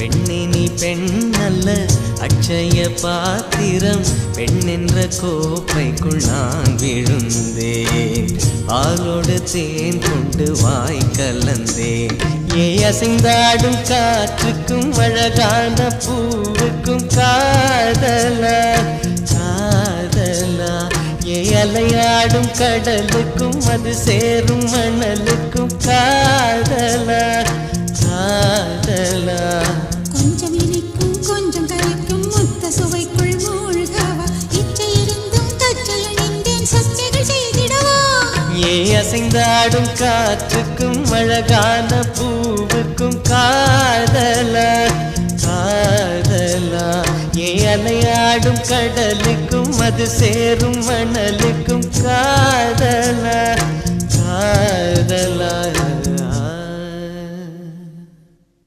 பெண்ணே நீ பெண்ணல்ல அட்சய பாத்திரம், பெண்ணென்ற கோப்பைக்குள் நான் விழுந்தேன், பாலோடு தேன் கொண்டு வாய் கலந்தேன். ஏ அசைந்தாடும் காற்றுக்கும் அழகான பூவுக்கும் காதலா காதலா, ஏ அலையாடும் கடலுக்கும் அது சேரும் மணலுக்கும் காதலா காதலா. கொஞ்சம் இனிக்கும் கொஞ்சம் கரைக்கும் முத்த சுவைக்குள் மூழ்கவா, இச்சை இருந்தும் தச்சலணிந்தேன் சச்சைகள் செய்திடவா. ஏ அசைந்தாடும் காற்றுக்கும் அழகான பூவுக்கும் காதலா காதலா, ஏ அலையாடும் கடலுக்கும் அது சேரும் மணலுக்கும் காதலா.